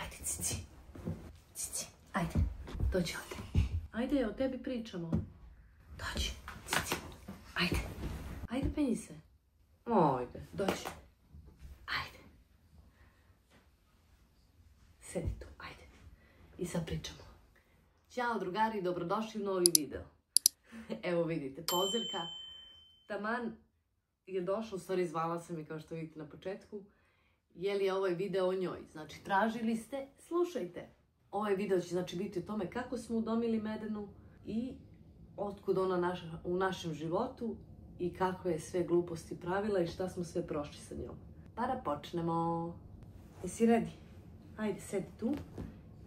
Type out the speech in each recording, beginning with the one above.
Ajde, Cici. Cici, ajde. Dođi ovdje. Ajde, o tebi pričamo. Dođi, Cici. Ajde. Ajde, penji se. Ajde, dođi. Ajde. Sedi tu, ajde. I sad pričamo. Ćao drugari, dobrodošli u novi video. Evo vidite, Pozerka. Taman je došla, u stvari zvala sam je kao što vidite na početku. Je li ovaj video o njoj? Znači, tražili ste, slušajte. Ovaj video će znači biti o tome kako smo udomili Medenu i otkud ona u našem životu i kakve je sve gluposti pravila i šta smo sve prošli sa njom. Pa da počnemo. Jesi ready? Ajde, sedi tu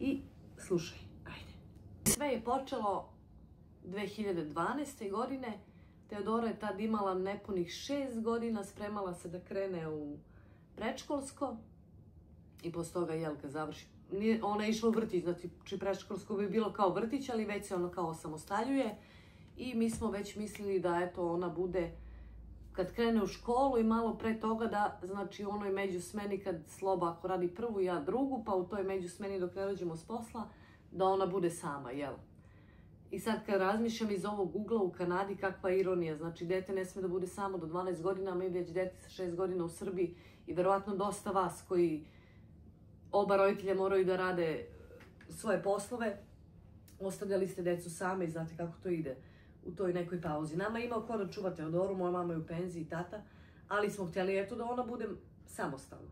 i slušaj. Ajde. Sve je počelo 2012. godine. Teodora je tad imala nepunih 6 godina, spremala se da krene u predškolsko i posle toga Jelka završi. Ona je išla u vrtić, znači predškolsko bi bilo kao vrtić, ali već se ono kao osamostaljuje i mi smo već mislili da eto ona bude kad krene u školu i malo pre toga da znači u onoj međusmeni kad Sloba ako radi prvu ja drugu, pa u toj međusmeni dok ne dođemo s posla da ona bude sama, jel? I sad kad razmišljam iz ovog ugla u Kanadi, kakva ironija, znači dete ne sme da bude samo do 12 godina, a mi već dete sa 6 godina u Srbiji i verovatno dosta vas koji oba roditelja moraju da rade svoje poslove, ostavljali ste decu same i znate kako to ide u toj nekoj pauzi. Nama je imao ko da čuva Teodoru, moja mama je u penziji i tata, ali smo htjeli eto da ona bude samostalna.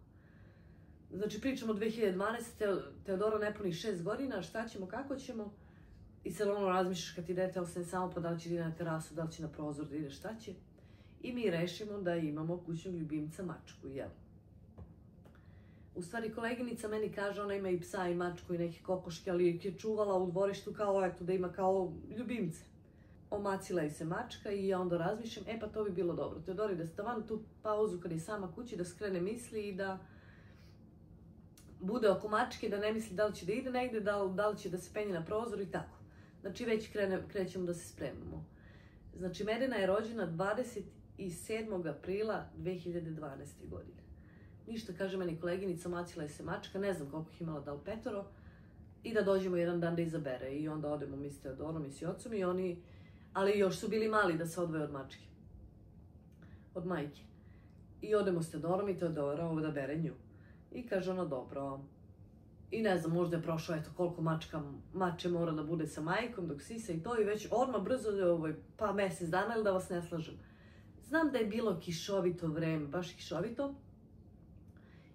Znači pričamo 2012. Teodora nepunih 6 godina, šta ćemo, kako ćemo? I sad ono razmišljaš kad ti dete ostane samo pa da li će ide na terasu, da li će na prozor da ide, šta će. I mi rešimo da imamo kućnog ljubimca mačku, jel? U stvari koleginica meni kaže, ona ima i psa i mačku i neke kokoške, ali ih je čuvala u dvorištu kao eto da ima kao ljubimce. Omacila je se mačka i ja onda razmišljam, pa to bi bilo dobro. Teodori da stavan tu pauzu kad je sama kući, da skrene misli i da bude oko mačke, da ne misli da li će da ide negde, da li će da se penje na prozor i tako. Znači već krećemo da se spremamo. Znači Medena je rođena 27. aprila 2012. godine. Ništa, kaže meni koleginica, omacila je se mačka, ne znam koliko ih imala, da li 5, i da dođemo jedan dan da izabere. I onda odemo mi s Teodorom i s ocom i oni, ali još su bili mali da se odvoje od mačke. Od majke. I odemo s Teodorom i Teodora da bere nju. I kaže ono dobro. I ne znam, možda je prošlo eto koliko mače mora da bude sa majkom dok sisa i to i već odmah brzo pa mjesec dana ili da vas ne slažem. Znam da je bilo kišovito vreme, baš kišovito.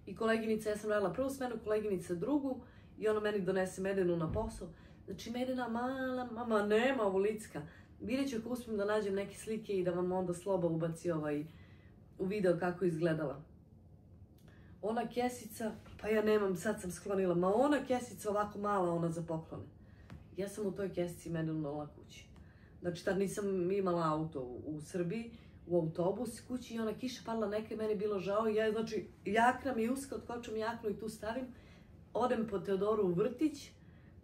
I koleginica, ja sam radila prvu smenu, koleginica drugu i ona meni donese Medenu na posao. Znači Medena mala, mama nema ovolicka. Vidjet ću ako uspijem da nađem neke slike i da vam onda Sloba ubaci u video kako izgledala. Ona kesica, pa ja nemam, sad sam sklonila, ma ona kesica ovako mala, ona za poklone. Ja sam u toj kesici Medenu donela kući. Znači tad nisam imala auto u Srbiji, u autobus kući i ona kiša padala neka i meni bilo žao i ja znači jakna mi uska, otkočem jaknu i tu stavim, odem po Teodoru u vrtić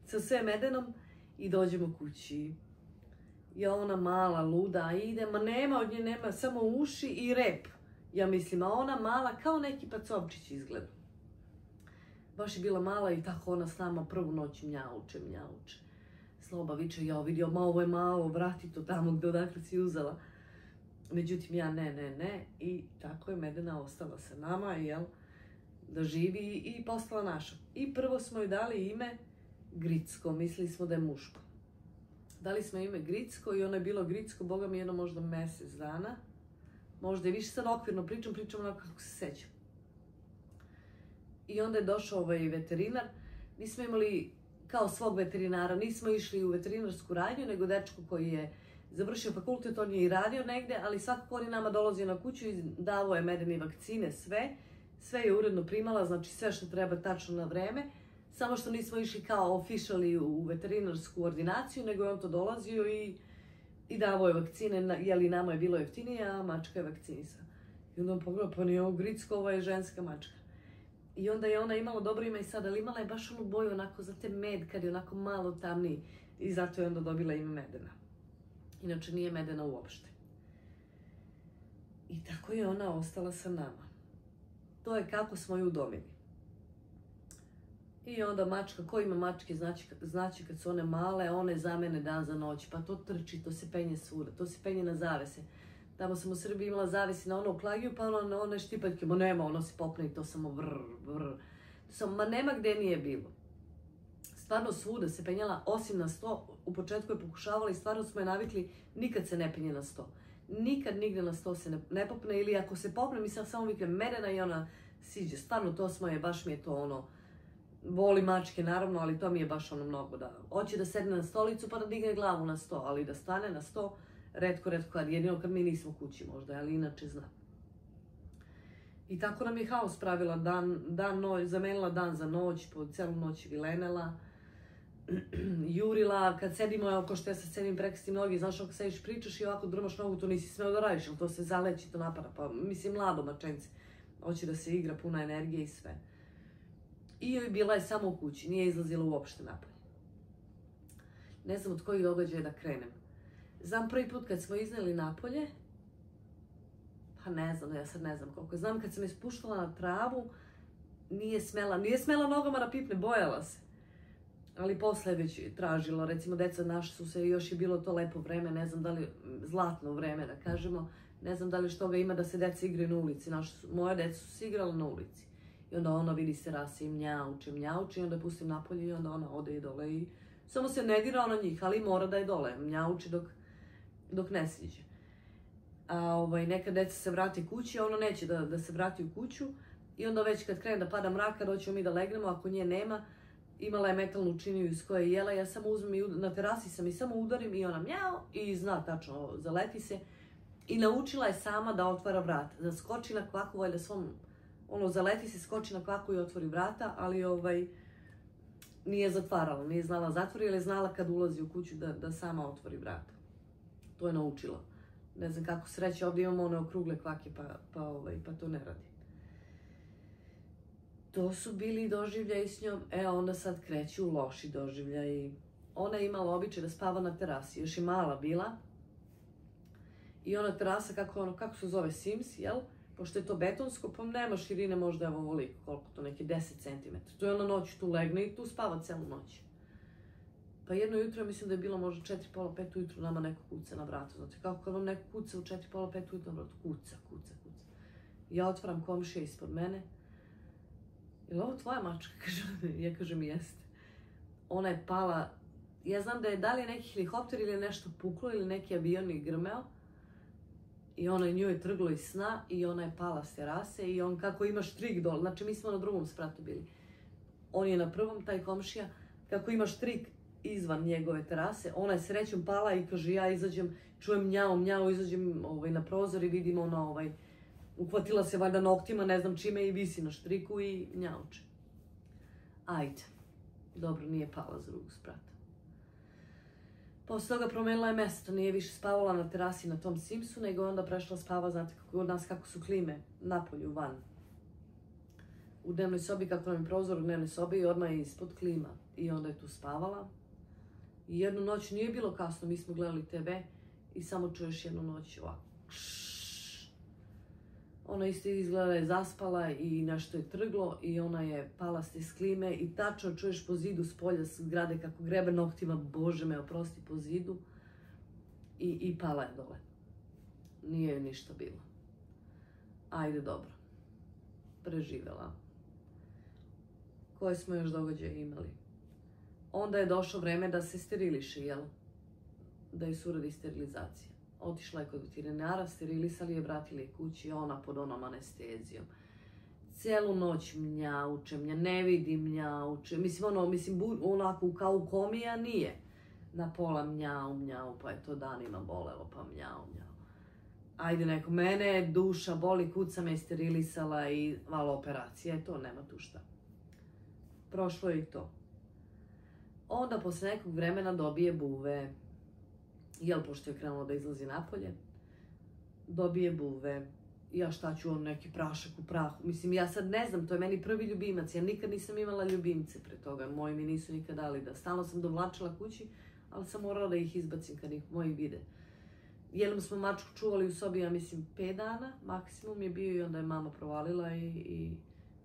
sa sve Medenom i dođemo kući. I ona mala, luda, ide, ma nema od nje, nema, samo uši i rep. Ja mislim, a ona mala kao neki pacovčić izgleda. Baš je bila mala i tako ona s nama prvu noć mjauče. Sloba viče, ja vidio, ma ovo je malo, vrati to tamo gdje odakle si uzela. Međutim, ja ne. I tako je Medena ostala sa nama, jel, da živi i postala naša. I prvo smo joj dali ime Gricko, mislili smo da je muško. Dali smo ime Gricko i ono je bilo Gricko, boga mi jedno možda mjesec dana. Možda i više, sad okvirno pričam onako kako se sećam. I onda je došao veterinar. Nismo imali kao svog veterinara, nismo išli u veterinarsku radnju, nego dečko koji je završio fakultet, on je i radio negde, ali svakako on je nama dolazio na kuću i davao je Medeni vakcine, sve je uredno primala, znači sve što treba tačno na vreme, samo što nismo išli kao officially u veterinarsku ordinaciju, nego je on to dolazio i davao je vakcine, jeli nama je bilo jeftinije, a mačka je vakcinisa. I onda on pogledao, pa nije ovo Gricko, ovo je ženska mačka. I onda je ona imala dobro ime i sad, ali imala je baš onu boju onako, znate, med, kad je onako malo tamniji. I zato je onda dobila ime Medena. Inače nije Medena uopšte. I tako je ona ostala sa nama. To je kako smo ju udomili. I onda mačka, ko ima mačke, znači kad su one male, one zamene dan za noć, pa to trči, to se penje svuda, to se penje na zavese. Tamo sam u Srbiji imala zavesi na ono klagiju, pa ono na one štipaljke, ma nema, ono se popne i to samo vrr. Ma nema gde nije bilo. Stvarno svuda se penjala, osim na 100, u početku je pokušavala i stvarno smo je navikli, nikad se ne penje na 100. Nikad nigde na 100 se ne popne, ili ako se popne, mi sam samo viknem merena i ona siđe. Stvarno to smo je, baš mi je to ono, voli mačke naravno, ali to mi je baš ono mnogo da, hoće da sedne na stolicu pa da digne glavu na 100, ali da stane na 100, retko, jedino kad mi nismo kući možda, ali inače zna. I tako nam je haos pravila, zamenila dan za noć, po celu noć vilenela, jurila, kad sedimo, evo ko što ja sad sedim prekrstim nogi, znaš ako sediš pričaš i ovako drmaš nogu, to nisi smeo da radiš, ali to se zaleći, to napada, pa mislim mlado mačence, hoće da se igra, puna energije i sve. I joj bila je samo u kući, nije izlazila uopšte napolje. Ne znam od kojih događaja da krenem. Znam prvi put kad smo izneli napolje, pa ne znam, ja sad ne znam koliko. Znam kad sam je spuštala na travu, nije smela nogama da pipne, bojala se. Ali posle je već tražilo, recimo deca naša su se, još je bilo to lepo vreme, ne znam da li, zlatno vreme da kažemo, ne znam da li što ga ima da se deca igraju na ulici, moje deca su se igrala na ulici. I onda ona vidi se rase i mnjauče i onda je pustim napolje i onda ona ode i dole i samo se ne dira ona njih, ali mora da je dole, mnjauče dok ne siđe. A neka deca se vrati kući, a ona neće da se vrati u kuću i onda već kad krene da pada mraka, doćemo mi da legnemo, ako nje nema, imala je metalnu činiju iz koje je jela, ja samo uzmem i na terasi sam i samo udarim i ona mjao i zna tačno, zaleti se. I naučila je sama da otvara vrata, da skoči na kvaku, valjda svom, zaleti se, skoči na kvaku i otvori vrata, ali nije zatvarala, nije znala zatvori, ali je znala kad ulazi u kuću da sama otvori vrata. To je naučila. Ne znam kako sreće, ovdje imamo one okrugle kvake, pa to ne radi. To su bili doživljaji s njom, onda sad kreću loši doživljaji. Ona je imala običaj da spava na terasi, još je mala bila. I ona terasa, kako se zove, Sims, jel? Pošto je to betonsko, pa nema širine možda evo ovoliko, koliko to, neki 10 cm. Tu je ona noć, tu legne i tu spava celu noć. Pa jedno jutro, mislim da je bilo možda 4, pola 5 ujutru, nama neko kuca na vratu. Znate, kako kad vam neko kuca u 4, pola 5 ujutru na vratu, kuca. Ja otvaram, komšija ispod mene. Je li ovo tvoja mačka? Ja kažem, jeste. Ona je pala, ja znam da li je neki helikopter ili nešto puklo ili neki avion je grmeo. I ona nju je trglo iz sna i ona je pala s terase i on kako ima štrik dole, znači mi smo na drugom spratu bili. On je na prvom, taj komšija, kako ima štrik izvan njegove terase, ona je srećom pala i kaže ja izađem, čujem mjau, izađem na prozor i vidim ona uhvatila se valjda noktima, ne znam čime i visi na štriku i mjauče. Ajde, dobro, nije pala s drugog sprata. Posle toga promenila je mesto, nije više spavala na terasi na tom Simsu, nego onda prešla spava, znate kod nas kako su klime, napolju, van. U dnevnoj sobi, kako nam je prozor u dnevnoj sobi i odmah je ispod klima. I onda je tu spavala. I jednu noć nije bilo kasno, mi smo gledali TV i samo čuješ jednu noć ovako. Ona isto izgleda da je zaspala i nešto je trglo i ona je pala s klime i tačno čuješ po zidu s polja zgrade kako grebe noktima, bože me oprosti, po zidu i pala je dole. Nije joj ništa bilo. Ajde, dobro. Preživela. Koje smo još događaje imali? Onda je došlo vreme da se steriliše, jel? Da joj se uradi sterilizacija. Otišla je kod veterinara, sterilisali je, vratili je kući, ona pod onom anestezijom. Celu noć mnjauče, ne vidi mnjauče, mislim onako kao u komi, a nije. Na pola mnjau, pa je to danima bolelo, pa mnjau. Ajde neko, mene duša boli, kuca me sterilisala i malo operacija, to nema tu šta. Prošlo je i to. Onda posle nekog vremena dobije buve. Jel, pošto je krenulo da izlazi napolje, dobije buve. Ja šta ću, neki prašak u prahu. Mislim, ja sad ne znam, to je meni prvi ljubimac. Ja nikad nisam imala ljubimce pre toga. Moji mi nisu nikad dali da. Stalno sam dovlačila kući, ali sam morala da ih izbacim kad ih moji vide. Jednom smo mačku čuvali u sobi, ja mislim, 5 dana, maksimum je bio i onda je mama provalila i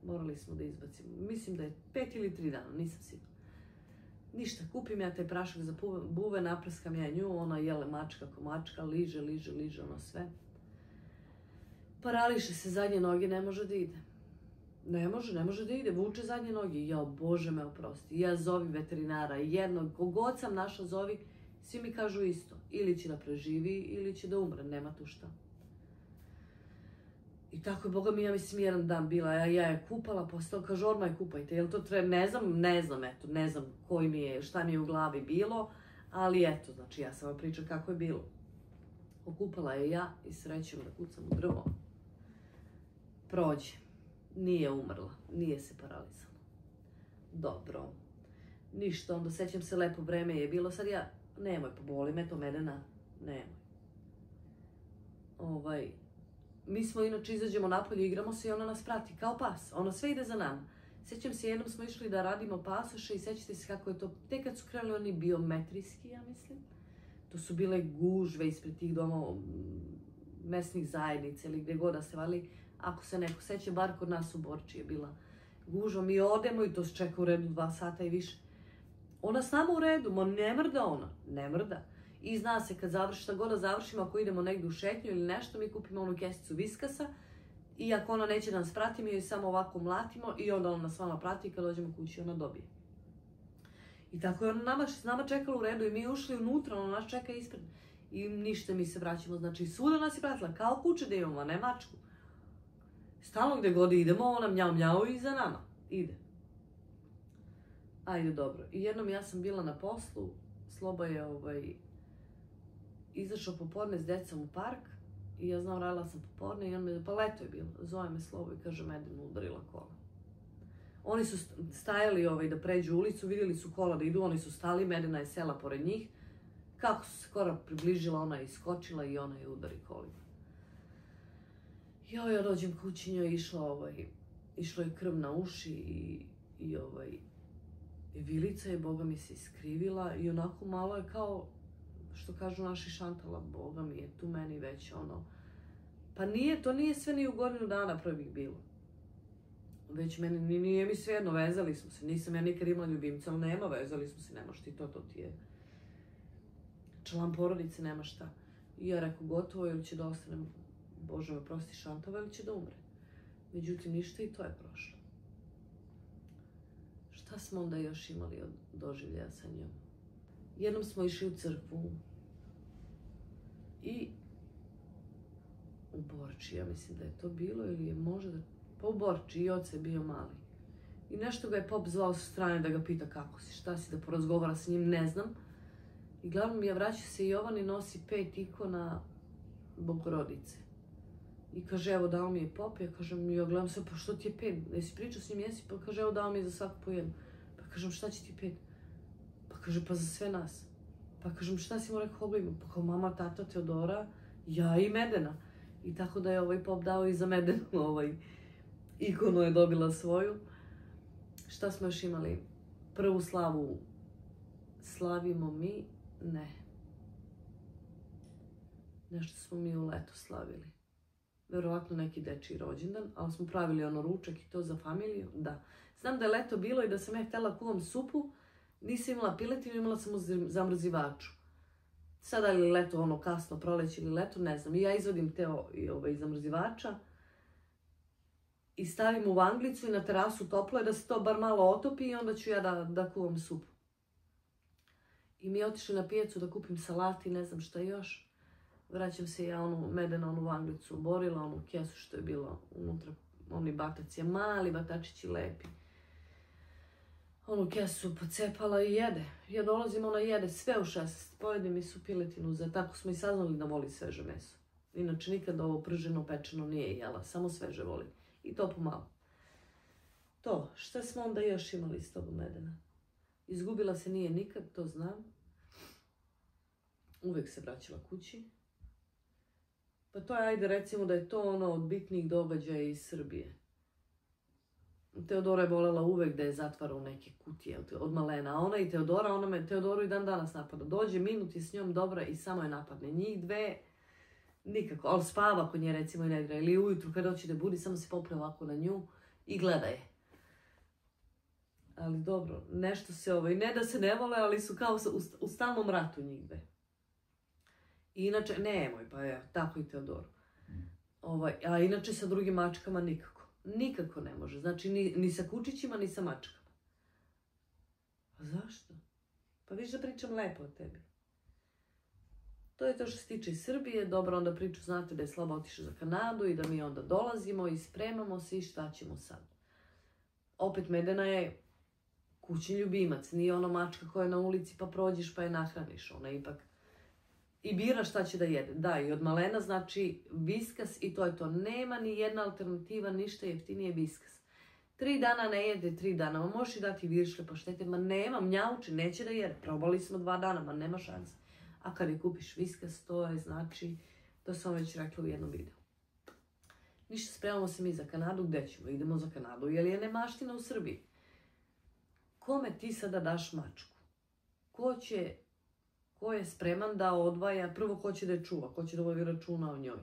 Morali smo da izbacimo. Mislim da je 5 ili 3 dana, nisam sigurna. Ništa, kupim ja taj prašak za buve, naprskam ja nju, ona jele mačka ko mačka, liže ono sve. Parališe se zadnje noge, ne može da ide. Ne može da ide, vuče zadnje noge. Ja, Bože me oprosti, ja zovi veterinara, jednog, kogod sam našla zovi, svi mi kažu isto. Ili će da preživi, ili će da umre, nema tu šta. I tako je, Boga mi, ja mislim, jedan dan bila, ja je kupala, posle toga kaže, odmah je kupajte, jel to treba, ne znam koji mi je, šta mi je u glavi bilo, ali eto, znači ja sam vam pričam kako je bilo. Okupala je ja i srećem da kucam u drvo. Prođe, nije umrla, nije se paralizala. Dobro, ništa, onda sećam se, lepo vreme je bilo, sad ja, nemoj, poboli me to, Medena, nemoj. Mi smo inače izađemo napolje, igramo se i ona nas prati kao pas. Ona sve ide za nama. Sjećam se, jednom smo išli da radimo pasoše i sjećate se kako je to, tek kad su krenuli oni biometrijski, ja mislim. To su bile gužve ispred tih doma mesnih zajednica ili gdje god da se vali. Ako se neko seća, bar kod nas u Borči je bila gužva. Mi odemo i to se čeka u redu 2 sata i više. Ona s nama u redu, ma ne mrda ona, ne mrda. I zna se kad završi, šta god da završimo, ako idemo negdje u šetnju ili nešto, mi kupimo onu kesicu viskasa i ako ona neće da nas prati, mi joj samo ovako mlatimo i onda ona nas vama prati i kad dođemo kući ona dobije. I tako je ona s nama čekala u redu i mi ušli unutra, ona nas čeka ispred. I ništa, mi se vraćamo, znači svuda nas je pratila, kao kuće da imamo, a ne mačku. Stalno gdje god idemo, ona mjau mjau i za nama, ide. Ajde, dobro. I jednom ja sam bila na poslu, Sloba je izašao popodne s decom u park i ja znam, radila sam popodne i on me, pa leto je bilo, zove me Slobo i kaže, Medenu udarila kola. Oni su stajali da pređu ulicu, vidjeli su kola da idu, oni su stali, Medena je sela pored njih. Kako se skoro približila, ona je iskočila i ona je udari kolima. Ja dođem kući, njoj išlo je krv na uši i vilica je, Boga mi se iskrivila i onako malo je kao, što kažu naši šantala, Boga mi je tu meni već pa to nije sve ni u godinu dana prvih bilo. Već meni, nije mi svejedno, vezali smo se, nisam ja nikad imala ljubimca, ali nema, vezali smo se, nemaš ti to ti je član porodice, nema šta. I ja rekao, gotovo, ili će da ostane, Bože me prosti, šantava, ili će da umre. Međutim, ništa i to je prošlo. Šta smo onda još imali od doživljaja sa njom? Jednom smo išli u crkvu i u Borči, ja mislim da je to bilo, ili je možda, pa u Borči, i oca je bio mali. I nešto ga je pop zvao sa strane da ga pita kako si, šta si, da porazgovara sa njim, ne znam. I glavno mi je, vraća se Jovan i nosi 5 ikona Bogorodice. I kaže, evo dao mi je pop, ja kažem, ja gledam se, pa što ti je 5? Jesi pričao s njim, jesi? Pa kaže, evo dao mi je za svaku po jednu. Pa kažem, šta će ti 5? Pa kaže, pa za sve nas. Pa kažem, šta si mu rekao obliko? Pa kao mama, tata, Teodora, ja i Medena. I tako da je pop dao i za Medenu, ikonu je dobila svoju. Šta smo još imali? Prvu slavu slavimo mi? Ne. Nešto smo mi u leto slavili. Verovatno neki dečiji rođendan, ali smo pravili ručak i to za familiju, da. Znam da je leto bilo i da sam ja htjela kuvam supu, nisam imala piletinu, imala sam u zamrzivaču. Sada je li leto, kasno proleće ili leto, ne znam. I ja izvadim te iz zamrzivača i stavim u vanglicu i na terasu toplo je da se to bar malo otopi i onda ću ja da kuvam supu. I mi je otišli na pijacu da kupim salati, ne znam šta još. Vraćam se ja Medena onu vanglicu oborila, onu kesu što je bilo unutra, oni bataci, mali batačići lepi. Onu kesu pocepala i jede. Ja dolazim, ona jede sve u 6. Pojede mi su piletinu za, tako smo i saznali da voli sveže meso. Inače nikad ovo prženo, pečeno nije jela, samo sveže voli. I to pomalo. To, šta smo onda još imali s tobom, Medena? Izgubila se nije nikad, to znam. Uvijek se vraćala kući. Pa to je, ajde recimo da je to od bitnijih događaja iz Srbije. Teodora je volela uvek da je zatvara u neke kutije od malena. A ona i Teodora, Teodoru i dan danas napada. Dođe minut je s njom dobra i samo je napadne. Njih dve nikako, ali spava kod nje recimo i ne igra. Ili ujutru kada hoće da budi, samo se popne ovako na nju i gleda je. Ali dobro, nešto se ne da se ne vole, ali su kao u stalnom ratu njih dve. I inače, nemoj, pa ja, tako i Teodoru. A inače sa drugim mačkama nikako. Nikako ne može. Znači, ni sa kučićima, ni sa mačkama. A zašto? Pa viš da pričam lepo o tebi. To je to što se tiče iz Srbije. Dobro, onda priču, znate da je slabo otišao za Kanadu i da mi onda dolazimo i spremamo se i šta ćemo sad. Opet Medena je kućni ljubimac. Nije ono mačka koja je na ulici pa prođeš pa je nahraniš. Ona ipak i bira šta će da jede. Da, i od malena znači Viskas i to je to. Nema ni jedna alternativa, ništa jeftinije Viskas. 3 dana ne jede, 3 dana. Ma možeš i dati viršle, paštete. Ma nema, mnjauči, neće da jede. Probali smo 2 dana, ma nema šanse. A kad je kupiš Viskas, to je znači, to sam već rekla u jednom videu. Ništa, spremamo se mi za Kanadu. Gde ćemo? Idemo za Kanadu. Jer je nemaština u Srbiji. Kome ti sada daš mačku? Ko je spreman da odvaja, prvo ko će da je čuva, ko će da vodi računa o njoj,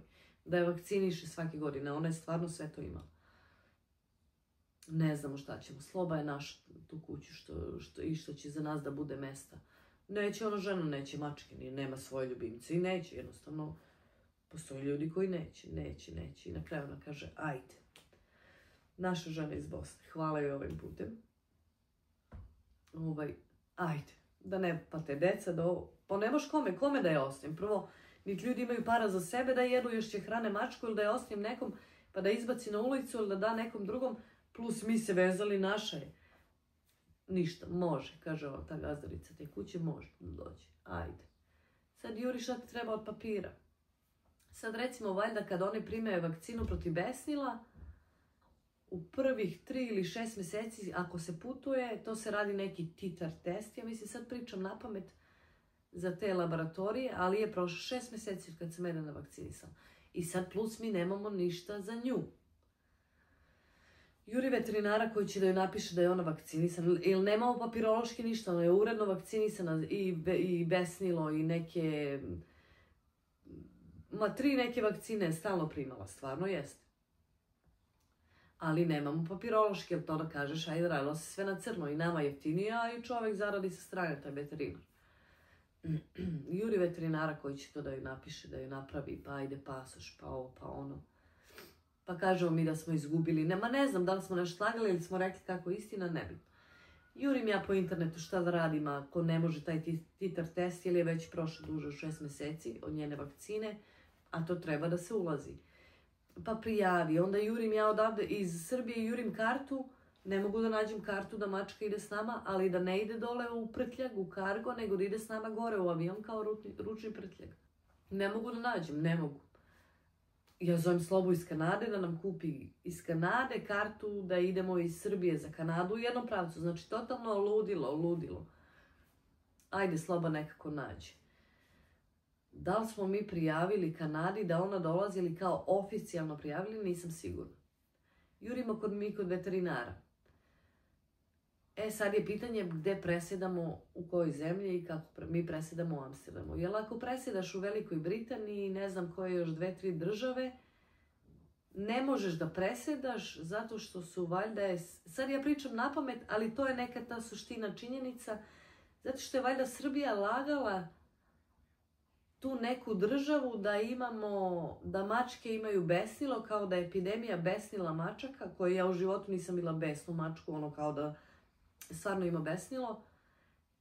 da je vakciniše svake godine, ona je stvarno sve to imala. Ne znamo šta ćemo, Sloba je naša tu kuću što će za nas da bude mesta. Neće ona žena, neće mačke, nema svoje ljubimce i neće, jednostavno postoje ljudi koji neće i na kraju ona kaže ajde. Naša žena iz Bosne, hvala joj ovim putem. Ajde, da ne pate deca, da ovo, pa nemaš kome da je ostavim. Prvo, niti ljudi imaju para za sebe da jedu, još će hrane mačku ili da je ostavim nekom, pa da izbaci na ulicu ili da da nekom drugom, plus mi se vezali, naša je. Ništa, može, kaže ta gazdarica te kuće, može da dođe, ajde. Sad Juri, šta ti treba od papira? Sad recimo, valjda kad oni primaju vakcinu protiv besnila, u prvih 3 ili 6 mjeseci, ako se putuje, to se radi neki titar test. Ja mislim, sad pričam na pamet za te laboratorije, ali je prošlo 6 mjeseci kad sam Medena vakcinisala. I sad plus mi nemamo ništa za nju. Juri veterinara koji će da joj napiše da je ona vakcinisana, ili nemamo papirološki ništa, ona je uredno vakcinisana i besnilo i neke... 3 neke vakcine je stalno primala, stvarno jeste. Ali nemamo papirološki, jer to da kažeš, ajde, radilo se sve na crno i nama jeftinije, a i čovjek zaradi sa strane, taj veterinar. Juri veterinara koji će to da joj napiše, da joj napravi, pa ajde pasoš, pa ovo, pa ono. Pa kažemo mi da smo izgubili, ne znam da li smo nešto slagali ili smo rekli kako je istina, nebitno. Jurim ja po internetu šta da radim ako ne može taj titar test, jer je već prošlo duže od 6 mjeseci od njene vakcine, a to treba da se ulazi. Pa prijavi, onda jurim ja odavde iz Srbije, jurim kartu, ne mogu da nađem kartu da mačka ide s nama, ali da ne ide dole u prtljag, u kargo, nego da ide s nama gore u avion kao ručni prtljag. Ne mogu da nađem, ne mogu. Ja zovem Slobu iz Kanade da nam kupi iz Kanade kartu da idemo iz Srbije za Kanadu u jednom pravcu. Znači, totalno ludilo. Ajde, Sloba nekako nađe. Da li smo mi prijavili Kanadi da ona dolazi ili kao oficijalno prijavili, nisam sigurna. Jurimo kod veterinara. Sad je pitanje gde presjedamo, u kojoj zemlji i kako mi presjedamo u Amsterdamu. Jer ako presjedaš u Velikoj Britaniji, ne znam koje još 2-3 države, ne možeš da presjedaš zato što su valjda... Sad ja pričam na pamet, ali to je neka ta suština činjenica, zato što je valjda Srbija lagala tu neku državu da mačke imaju besnilo, kao da je epidemija besnila mačaka, koju ja u životu nisam bila besnu mačku, ono kao da stvarno ima besnilo.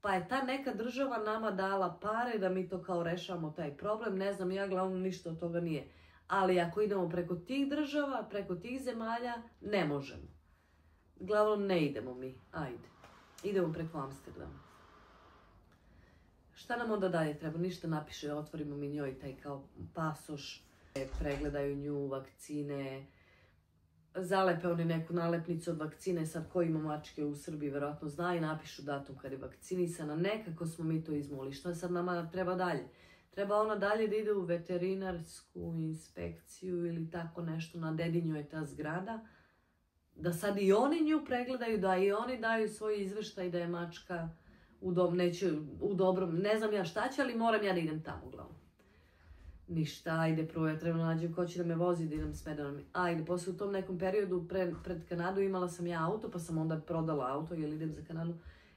Pa je ta neka država nama dala pare da mi to kao rešavamo taj problem. Ne znam, ja glavno ništa od toga nije. Ali ako idemo preko tih država, preko tih zemalja, ne možemo. Glavno ne idemo mi, ajde. Idemo preko Amsterdama. Šta nam onda dalje treba? Ništa napiše, otvorimo mi njoj taj kao pasoš, pregledaju nju, vakcine, zalepe oni neku nalepnicu od vakcine, sad ko ima mačke u Srbiji verovatno zna i napišu datum kad je vakcinisana, nekako smo mi to izmoli. Šta sad nama treba dalje? Treba ona dalje da ide u veterinarsku inspekciju ili tako nešto, na Dedinju je ta zgrada, da sad i oni nju pregledaju, da i oni daju svoj izveštaj da je mačka u dobrom, ne znam ja šta će, ali moram ja da idem tamo uglavnom. Ništa, ajde, prvo ja treba nađem ko će da me vozi, da idem s Medenom. Ajde, posle u tom nekom periodu pred Kanadu imala sam ja auto, pa sam onda prodala auto jer idem za Kanadu.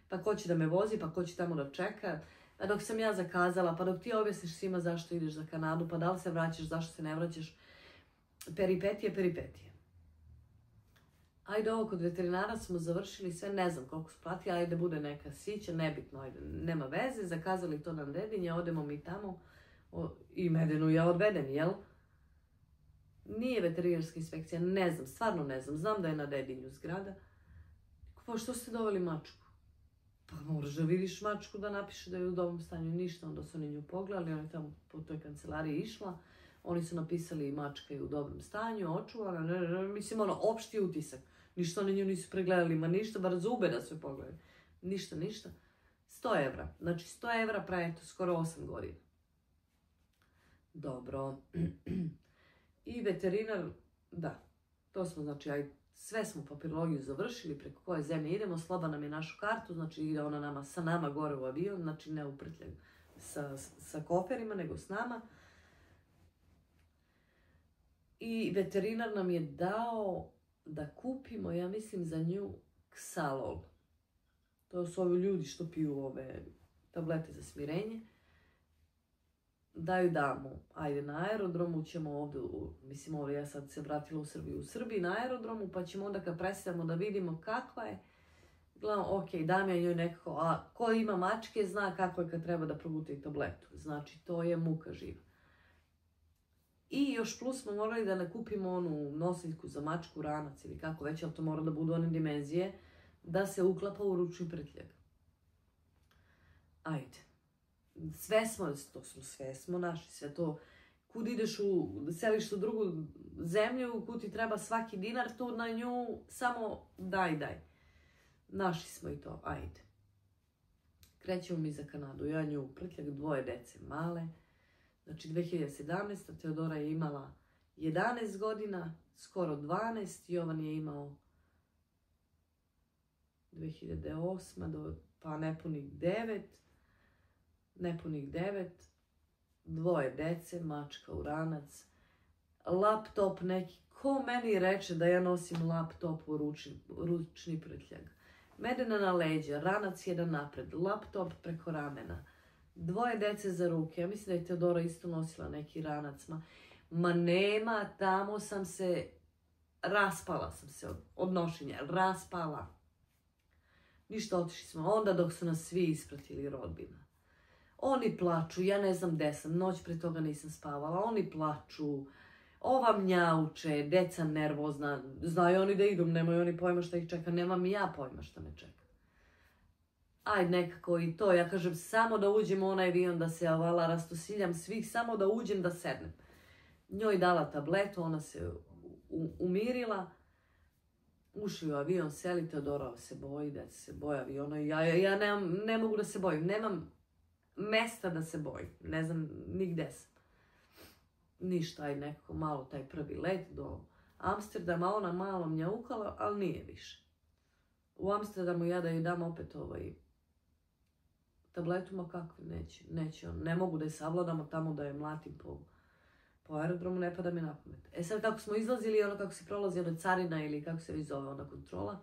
Pa ko će da me vozi, pa ko će tamo da čeka. Pa dok sam ja zakazala, pa dok ti objasniš svima zašto ideš za Kanadu, pa da li se vraćaš, zašto se ne vraćaš. Peripetije. Ajde, ovo kod veterinara smo završili sve, ne znam koliko su platili, ajde bude neka sića, nebitno, ajde, nema veze, zakazali to na Dedinje, odemo mi tamo i Medenu ja odvedem, jel? Nije veterinarska inspekcija, ne znam, stvarno ne znam, znam da je na Dedinju zgrada. Pa što ste doveli mačku? Pa moraš da vidiš mačku da napiše da je u dobrom stanju, ništa, onda su oni nju pogledali, ona je tamo po toj kancelariji išla, oni su napisali mačka je u dobrom stanju, očuvana, mislim ono, opšti utisak. Ništa oni nju nisu pregledali, ma ništa, bar zube da su je pogledali. Ništa. 100 evra. Znači 100 evra pravi to skoro 8 godina. Dobro. I veterinar, da, to smo, znači, sve smo papirologiju završili, preko koje zemlje idemo, Sloba nam je našu kartu, znači ide ona sa nama gore u avion, znači ne u prtljag sa koferima, nego s nama. I veterinar nam je dao da kupimo, ja mislim, za nju Xalol. To su ovi ljudi što piju ove tablete za smirenje. Daju damu, ajde na aerodromu ćemo ovdje, mislim ovdje ja sad se vratila u Srbiji na aerodromu, pa ćemo onda kad prestanemo da vidimo kakva je. Gledam, ok, dam ja njoj nekako, a ko ima mačke zna kako je kad treba da proguta tabletu. Znači to je muka živa. I još plus smo morali da nakupimo onu nosiljku za mačku, ranac ili kako već, ali to mora da budu one dimenzije, da se uklapa u ručni prtljag. Ajde. Sve smo našli, sve to. Kud ideš seliš u drugu zemlju, kud ti treba svaki dinar, tu na nju samo daj. Našli smo i to, ajde. Krećemo mi za Kanadu, ja nju prtljag, 2 dece male. Znači 2017. Teodora je imala 11 godina, skoro 12, Jovan je imao 2008. Pa nepunih 9, 2 dece, mačka u ranac, laptop neki, ko meni reče da ja nosim laptop u ručni prtljag. Medena na leđa, ranac jedan napred, laptop preko ramena. 2 dece za ruke, ja mislim da je Teodora isto nosila neki ranac. Ma nema, tamo sam se, raspala sam se od nošenja, raspala. Ništa, otišli smo, onda dok su nas svi ispratili rodbina. Oni plaču, ja ne znam gde sam, noć pre toga nisam spavala, oni plaču, ova mnjauče, deca nervozna, znaju oni da idu, nemaju oni pojma šta ih čeka, nemam ja pojma šta me čeka. Ajde nekako i to, ja kažem samo da uđem u onaj avion, da se rastosiljam svih, samo da uđem da sednem. Njoj dala tabletu, ona se umirila, ušli u avion, seli, Teodora se boji, deca se boje aviona, ja ne mogu da se bojim, nemam mesta da se bojim, ne znam nigde sam. Ništa, ajde nekako malo taj prvi let do Amsterdama, ona malo mnjaukala, ali nije više. U Amsterdamu ja da joj dam opet tabletu, ma kakvi, neće on. Ne mogu da je savladamo tamo, da je mlatim po aerodromu, ne pada mi na pamet. E sad kako smo izlazili, ono kako se prolazi, ono carina ili kako se već zove, ona kontrola,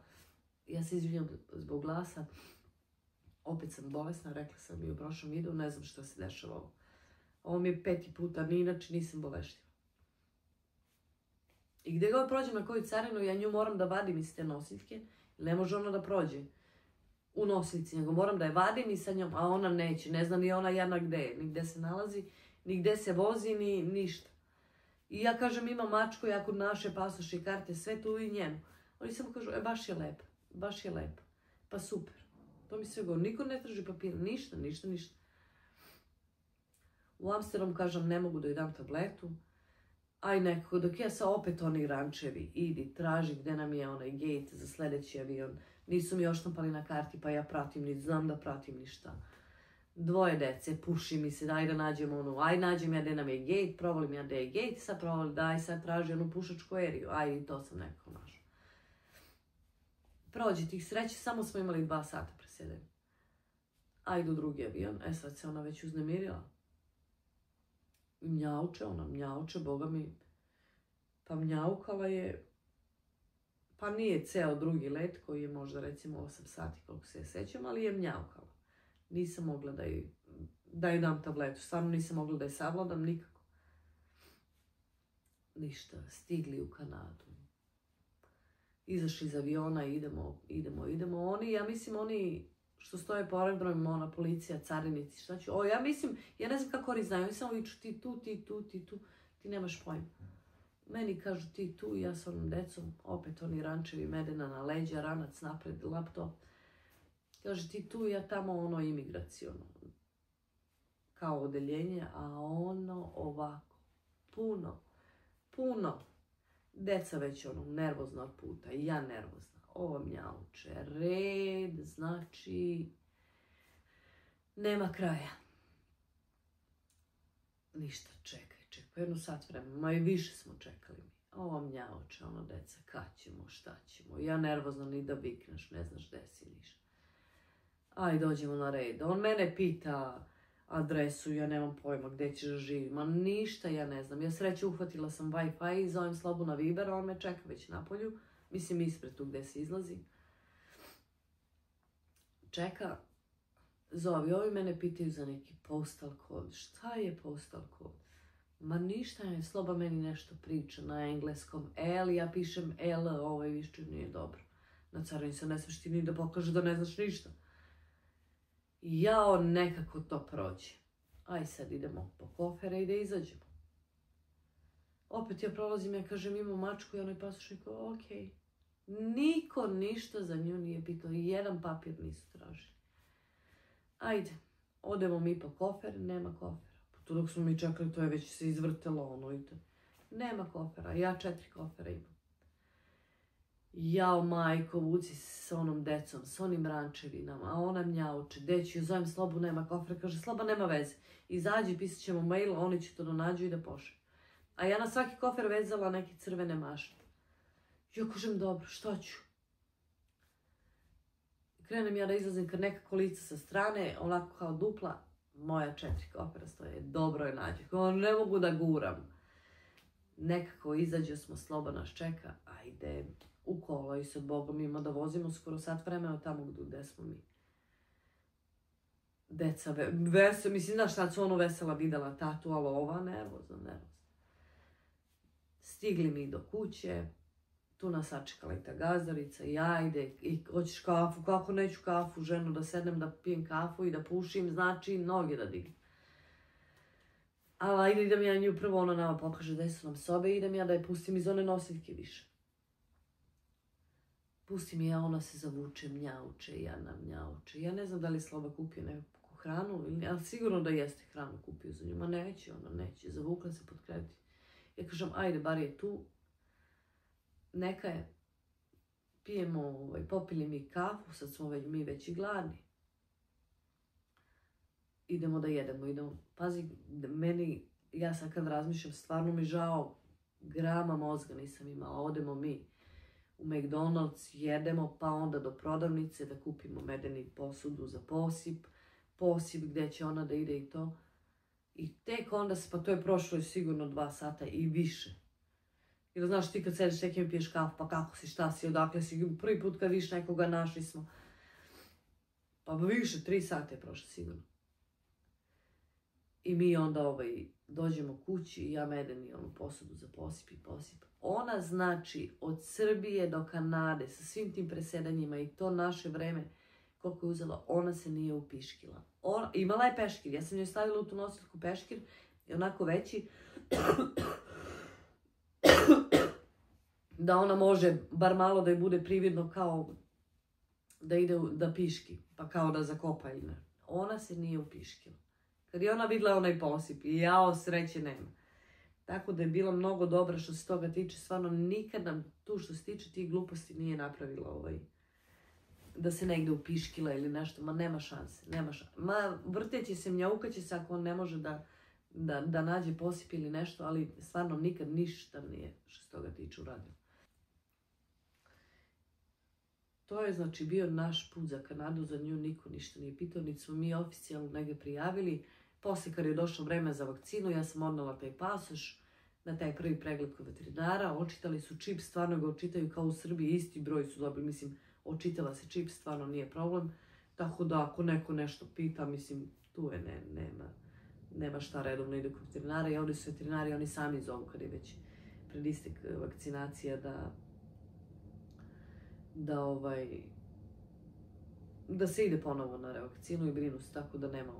ja se izvinjam zbog glasa, opet sam bolesna, rekla sam i u prošlom videu, ne znam što se dešava ovo. Ovo mi je 5. puta, mi inače nisam bolešljiva. I gdje god prođem na koju carinu, ja nju moram da vadim iz te nosiljke, ne može ona da prođe u nosiljci, nego moram da je vadim i sa njom, a ona neće, ne zna ni ona jedna gde je, ni gde se nalazi, ni gde se vozi, ni ništa. I ja kažem, ima mačku, ja kod naše pasoše i karte, sve tu i njenu. Oni samo kažu, baš je lepa, pa super. To mi sve govori, niko ne traži papira, ništa. U Amsterdamu kažem, ne mogu da joj dam tabletu, aj nekako, dok ja sa opet oni rančevi, idi, traži gde nam je onaj gate za sledeći avion, nisu mi oštampali na karti, pa ja pratim, ni znam da pratim ništa. 2 dece, puši mi se, daj da nađem nađem ja gde nam je gate, provalim ja gde je gate, sad provalim, daj sad traži onu pušačku eriju, i to sam nekako našla. Prođe tih sreće, samo smo imali 2 sata presedenja. Ajde u drugi avion, sad se ona već uznemirila. mljauče, ona mljauče, boga mi, pa mljaukala je, pa nije ceo drugi let koji je možda recimo 8 sati koliko se sjećam, ali je mljaukala. Nisam mogla da joj dam tabletu, stvarno nisam mogla da je savladam nikako. Ništa, stigli u Kanadu. Izašli iz aviona, idemo. Oni, ja mislim, oni što stoje po aerodromima, ona policija, carinici, šta ću, ja ne znam kako oni znaju, oni samo viču ti tu, ti nemaš pojma. Meni kažu ti tu, ja s onom decom, opet oni rančevi, medena na leđa, ranac napred, laptop. Kaže ti tu, ja tamo ono imigraciono, kao odeljenje, a ono ovako, puno. Deca već ono, nervozna od puta, i ja nervozna. Ovo mljauče, red, znači, nema kraja. Ništa, čekaj, jedno sat vremena, ma i više smo čekali mi. Ovo mljauče, ono deca, kad ćemo, šta ćemo, ja nervozna ni da vikneš, ne znaš gde si ništa. Aj, dođemo na red, on mene pita adresu, ja nemam pojma gdje ćeš da živim, ma ništa ja ne znam. Ja sreće uhvatila sam Wi-Fi i zovem Slobu na Viber, a on me čeka već napolju, mislim ispred tu gdje se izlazi. Čeka, zovi, ovi mene pitaju za neki postal kod. Šta je postal kod? Ma ništa je, Sloba meni nešto priča na engleskom. Ja pišem L, ovaj više nije dobro. Na carini se ne smiješ ti ni da pokaže da ne znaš ništa. Jao, nekako to prođe. Aj sad idemo po kofere i da izađemo. Opet ja prolazim, ja kažem imam mačku i onaj pasoš i kao okej. Niko ništa za nju nije pitao, jedan papir nisu tražili. Ajde, odemo mi po kofer, nema kofera. To dok smo mi čekali, to je već se izvrtelo ono i to. Nema kofera, ja 4 kofera imam. Jao majko, vuci s onom decom, s onim rančevinama, a ona mljauče, deću, zovem Slobu, nema kofera, kaže Sloba nema veze. Izađi, pisat ćemo mail, oni će to donađu i da pošalju. A ja na svaki kofer vezala neke crvene mašne. Ja kažem dobro, što ću? Krenem ja da izlazim kad neka kolica sa strane, onako kao dupla, moja 4 kofera stoje, dobro je nađe, ne mogu da guram. Nekako izađe smo, Sloba nas čeka, ajde u kolo i sad Bogom ima da vozimo skoro sat vremena tamo gdje smo mi. Deca, mislim, znaš šta su ono vesela videla tatu, ali ova nervozna. Stigli mi do kuće, tu nas sačekala i ta gazdarica i ajde, i hoćeš kafu, kako neću kafu, ženu da sednem da pijem kafu i da pušim, znači noge da dignem. Ali ajde idem ja nju prvo, ona nama pokaže gde su nam sobe i idem ja da je pustim iz one nosiljke više. Pustim ja, ona se zavuče, mljauče, Jana mljauče. Ja ne znam da li je Sloba kupio neku hranu, ali sigurno da jeste hranu kupio za nju. Ma neće, ona neće, zavukla se pod krevet. Ja kažem, ajde, bar je tu. Neka je, pijemo, popili mi kafu, sad smo mi već i gladni. Idemo da jedemo. Pazi, meni, ja sad kad razmišljam, stvarno mi žao, grama mozga nisam imala, odemo mi u McDonald's, jedemo, pa onda do prodavnice da kupimo medeni posudu za posip gdje će ona da ide i to. I tek onda, pa to je prošlo sigurno 2 sata i više. Jer znaš ti kad sediš nekim piješ kafu, pa kako si, šta si, odakle si, prvi put kad viš nekoga našli smo. Pa više, 3 sata je prošlo sigurno. I mi onda dođemo kući i ja medeni onu posudu za posip. Ona znači od Srbije do Kanade sa svim tim presedanjima i to naše vreme koliko je uzela, ona se nije upiškila. Imala je peškir, ja sam joj stavila u tu nosiljku peškir i onako veći da ona može bar malo da je bude prividno kao da ide da piški, pa kao da zakopa ili ne. Ona se nije upiškila. Kad je ona videla onaj posip, jao, sreće nema. Tako da je bila mnogo dobra što se toga tiče. Stvarno nikad nam tu što se tiče tih gluposti nije napravila da se negde upiškila ili nešto. Ma nema šanse. Ma vrteće se, mljaukaće se ako on ne može da nađe posip ili nešto, ali stvarno nikad ništa nije što se toga tiče uradio. To je znači bio naš put za Kanadu, za nju niko ništa nije pitao, niti smo mi oficijalno negdje prijavili. Posle kad je došlo vreme za vakcinu, ja sam odnala taj pasoš na taj prvi pregled kod veterinara, očitali su čip, stvarno ga očitaju kao u Srbiji, isti broj su dobili, mislim, očitala se čip, stvarno nije problem. Tako da ako neko nešto pita, mislim, tu je, nema šta, redovno ide kod veterinara i ovdje su veterinari, oni sami zovu kad je već pred istek vakcinacija da se ide ponovo na revakcinu i brinu se, tako da nema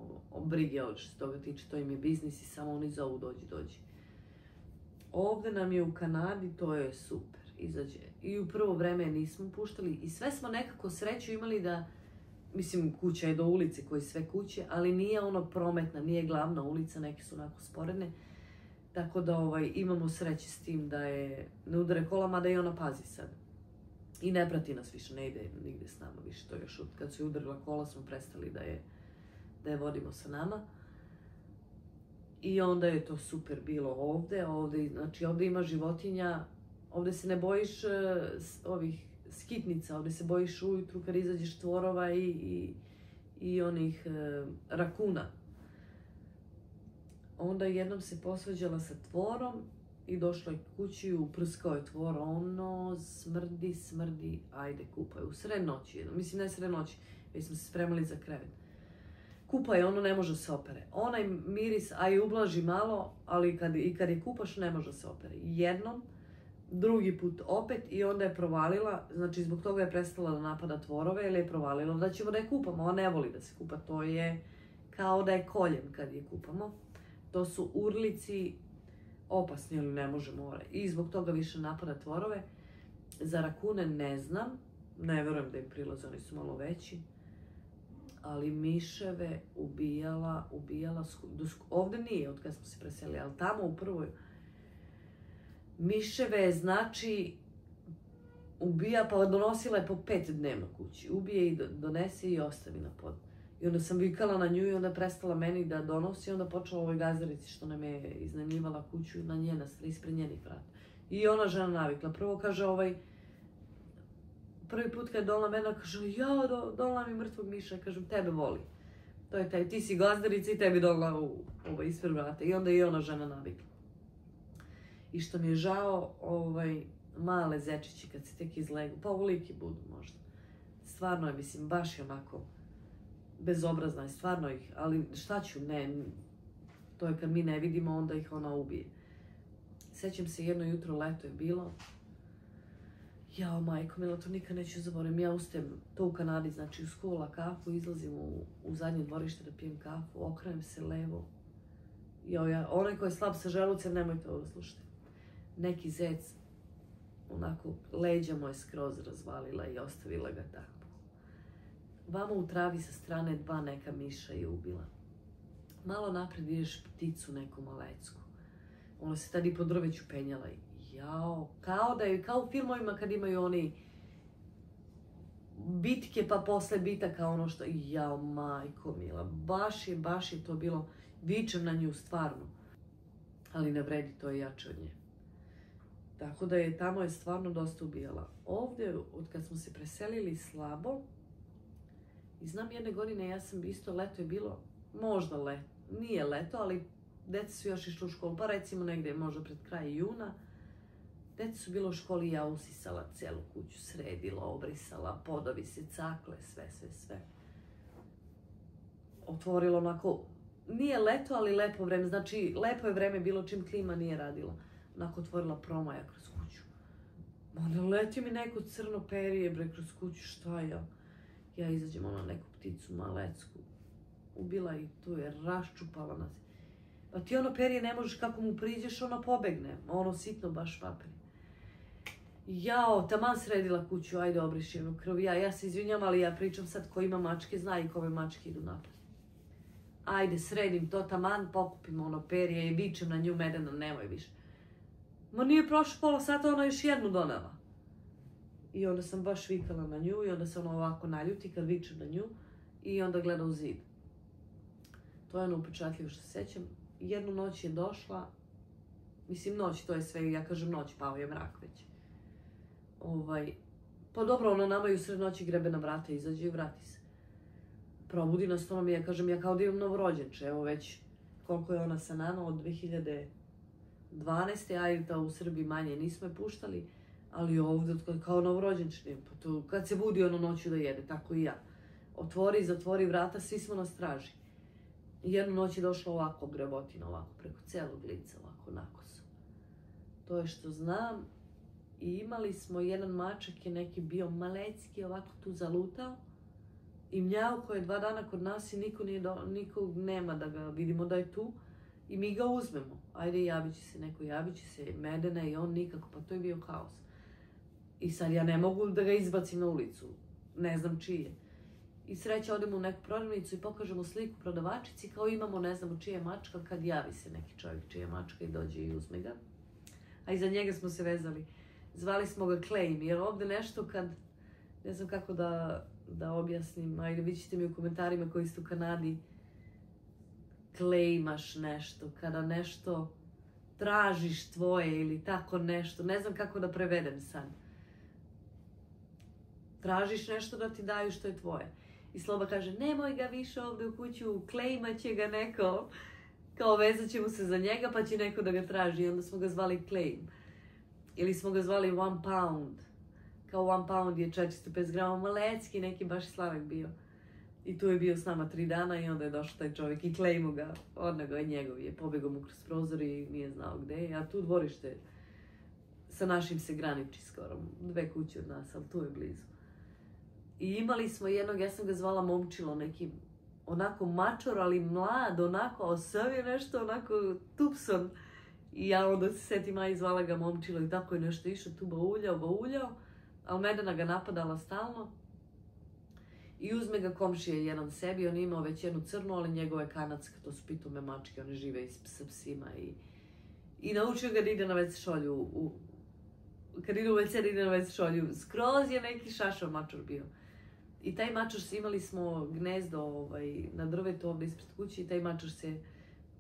brige od što se toga tiče, to im je biznis i samo oni zovu dođi. Ovdje nam je u Kanadi, to je super, izađe. I u prvo vreme nismo puštali i sve smo nekako sreću imali da, mislim, kuća je do ulice koji sve kuće, ali nije ono prometna, nije glavna ulica, neke su onako sporedne. Tako da imamo sreće s tim da ne udare kola, mada i ona pazi sad. I ne prati nas više, ne ide nigde s nama više. To još kad su je udarila kola smo prestali da je vodimo sa nama. I onda je to super bilo ovdje. Znači ovdje ima životinja, ovdje se ne bojiš ovih skitnica, ovdje se bojiš ujutru kad izađeš tvorova i onih rakuna. Onda jednom se posvađala sa tvorom i došla je kući i uprskao je tvor, ono smrdi, ajde kupaj. U sred noći, mislim ne sred noći, već smo se spremali za krevet. Kupaj, ono ne može se opere. Onaj miris, a i ublaži malo, ali kad je kupaš ne može se opere. Jednom, drugi put opet i onda je provalila, znači zbog toga je prestala da napada tvorove jer je provalila da ćemo da je kupamo. Ona ne voli da se kupa, to je kao da je koljen kad je kupamo. To su urlici opasni, ali ne možemo. I zbog toga više napada tvorove. Za rakune ne znam, ne verujem da im prilaze, oni su malo veći. Ali miševe ubijala, ovdje nije od kada smo se preselili, ali tamo u prvoj. Miševe znači ubija, pa donosila je po 5 dnevno kući. Ubije i donese i ostavi na pod. I onda sam vikala na nju i onda prestala meni da donosi i onda počela ovoj gazdarici što nam je iznajmljivala kuću na njena, ispred njenih vrata. I ona žena navikla. Prvo kaže prvi put kad je donala mene, kaže ja donala mi mrtvog miša, kažem tebe voli. To je taj, ti si gazdarica i tebi donala ispred vrata. I onda je i ona žena navikla. I što mi je žao, male zečići kad se tek izlegu, pa ovoliki budu možda. Stvarno je, mislim, baš je onako bezobrazna je, stvarno ih, ali šta ću, ne, to je kad mi ne vidimo, onda ih ona ubije. Sećam se jedno jutro, leto je bilo, jao majko mila, to nikad neću zaboravim, ja ustajem, to u Kanadi, znači uz kola kafu, izlazim u zadnje dvorište da pijem kafu, okrenem se levo, onaj ko je slab sa želucem, nemojte ovo da slušate. Neki zec, onako, leđa moje skroz razvalila i ostavila ga tako. Vamo u travi sa strane 2 neka miša je ubila. Malo napred vidiš pticu neku malecku. Ona se tad i po drveću penjala. Jao, kao u filmovima kad imaju oni bitke pa posle bitaka ono što... Jao, majko mila, baš je to bilo, vičem na nju stvarno. Ali ne vredi, to je jače od nje. Tako da tamo je stvarno dosta ubijala. Ovdje, od kad smo se preselili slabo, i znam jedne godine, ja sam isto, leto je bilo, možda nije leto, ali deca su još išli u školu, pa recimo negdje možda pred kraj juna. Deca su bila u školi i ja usisala celu kuću, sredila, obrisala, podovi se, cakle, sve. Otvorila onako, nije leto, ali lepo vreme, znači lepo je vreme bilo čim klima nije radila. Onako otvorila promaja kroz kuću. Onda leti mi neko crno perije bre kroz kuću, šta ja? Ja izađem neku pticu malecku, ubila i tu je, raščupala nas. Pa ti perije ne možeš, kako mu priđeš, pobegne, sitno baš vapri. Jao, taman sredila kuću, ajde obriši jednu krv, ja se izvinjam, ali ja pričam sad ko ima mačke, zna i kome mačke idu napred. Ajde, sredim to, taman, pokupim perije i vičem na nju, Medena, nemoj više. Ma nije prošlo pola sata, ona još jednu donela. I onda sam baš vikala na nju i onda se ona ovako naljuti kad vičem na nju i onda gleda u zid. To je upečatljivo što se sećam. Jednu noć je došla, mislim noć, to je sve, ja kažem noć, pao je mrak već. Pa dobro, ona nama i u sred noći grebe na vrata, izađe i vrati se. Probudi nas, to nam je, kažem, ja kao da imam novorođenče, evo već koliko je ona sa nama od 2012. Ajde, to u Srbiji manje nismo je puštali, ali ovdje kao novorođenčni, kad se budi ono noću da jede, tako i ja. Otvori, zatvori vrata, svi smo na straži. Jednu noć je došla ovako grebotina, ovako preko celog lica, ovako nakosu. To je što znam. I imali smo jedan mačak je neki bio malecki, ovako tu zalutao. I mljauko je 2 dana kod nas i nikog nema da ga vidimo da je tu. I mi ga uzmemo. Ajde, javit će se neko, javit će se Medena i on nikako, pa to je bio haos. I sad ja ne mogu da ga izbacim na ulicu, ne znam čije. I sreća odemo u neku prodavnicu i pokažemo sliku prodavačici kao imamo ne znamo čija je mačka kad javi se neki čovjek čija je mačka i dođe i uzme ga. A iza njega smo se vezali. Zvali smo ga Claim jer ovdje nešto kad, ne znam kako da objasnim, ajde vi ćete mi u komentarima koji ste u Kanadi, claimaš nešto, kada nešto tražiš tvoje ili tako nešto, ne znam kako da prevedem sad. Tražiš nešto da ti daju što je tvoje. I Sloba kaže, nemoj ga više ovdje u kuću, claimat će ga neko, kao vezat ćemo se za njega pa će neko da ga traži. I onda smo ga zvali Claim. Ili smo ga zvali One Pound. Kao One Pound je 450 grama, malecki, neki baš Slavek bio. I tu je bio s nama 3 dana i onda je došao taj čovjek i Claimu ga, odnego je njegov je, pobjegao mu kroz prozor i nije znao gdje je. A tu dvorište sa našim se graniči skoro, 2 kuće od nas, ali tu je blizu. I imali smo jednog, ja sam ga zvala Momčilo, neki onako mačor, ali mlad, onako osavio nešto, onako tupson. I ja onda se setim, a zvala ga Momčilo i tako je nešto išao tu bauljao, ali Medena ga napadala stalno. I uzme ga komšija jedan sebi, on je imao već jednu crnu, ali njegova je kanadska, to su pitome mačke, one žive sa psima. I naučio ga da ide na vec šolju, kad ide u WC da ide na vec šolju, skroz je neki šašav mačor bio. I taj mačor imali smo gnezdo na drvetu ovdje ispred kuće i taj mačor se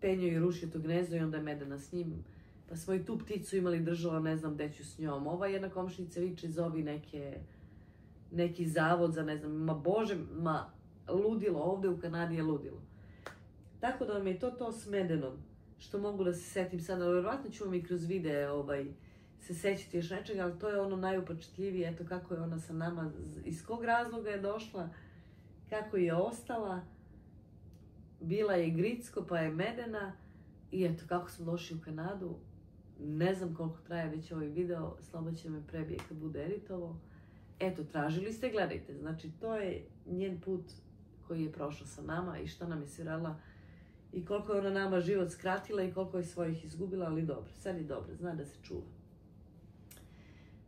penio i rušio to gnezdo i onda je Medena s njim. Pa smo i tu pticu imali držala, ne znam gde ću s njom. Ova jedna komšnica viče zovi neki zavod za ne znam, ludilo, ovdje u Kanadi je ludilo. Tako da vam je to s Medenom, što mogu da se setim sada, ali vjerojatno ću vam i kroz videe se sećati još nečega, ali to je ono najupečatljivije, eto kako je ona sa nama, iz kog razloga je došla, kako je ostala, bila je Gricko pa je Medena i eto kako smo došli u Kanadu, ne znam koliko traje već ovaj video, Slobo će me prebije kad bude editovo. Eto, tražili ste, gledajte, znači to je njen put koji je prošla sa nama i što nam je svirala i koliko je ona nama život skratila i koliko je svojih izgubila, ali dobro, sad je dobro, zna da se čuva.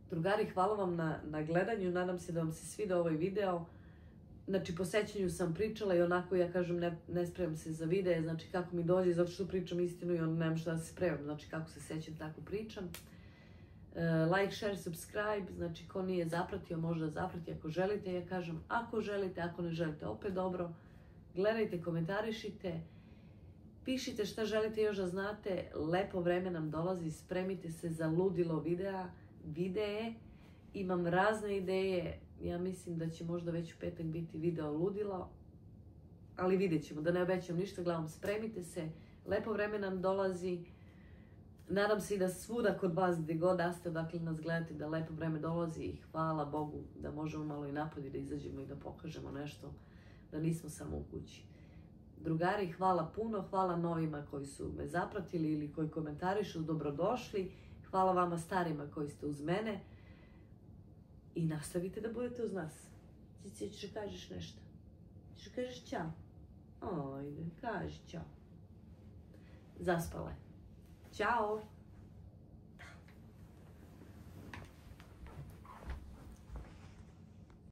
Drugari, hvala vam na gledanju, nadam se da vam se sviđa ovaj video. Znači, po sećanju sam pričala i onako, ja kažem, ne spremam se za videe, znači kako mi dođe, zato što pričam istinu i onda nemam šta da se spremam, znači kako se sećam, tako pričam. Like, share, subscribe, znači ko nije zapratio, može da zaprati ako želite, ja kažem ako želite, ako ne želite, opet dobro. Gledajte, komentarišite, pišite šta želite još da znate, lepo vreme nam dolazi, spremite se za ludilo videe, imam razne ideje, ja mislim da će možda već u petak biti video ludilo, ali vidjet ćemo, da ne obećam ništa, glavom spremite se, lepo vreme nam dolazi. Nadam se i da svuda kod vas gdje god da ste, odakle nas gledate, da lepo vreme dolazi i hvala Bogu da možemo malo i napolje da izađemo i da pokažemo nešto, da nismo samo u kući. Drugari, hvala puno, hvala novima koji su me zapratili ili koji komentarišu, dobrodošli. Hvala vama starima koji ste uz mene i nastavite da budete uz nas. Cici, ćeš kažeš nešto? Ćeš kažeš ćao? Ajde, kaži ćao. Zaspala je. Ćao!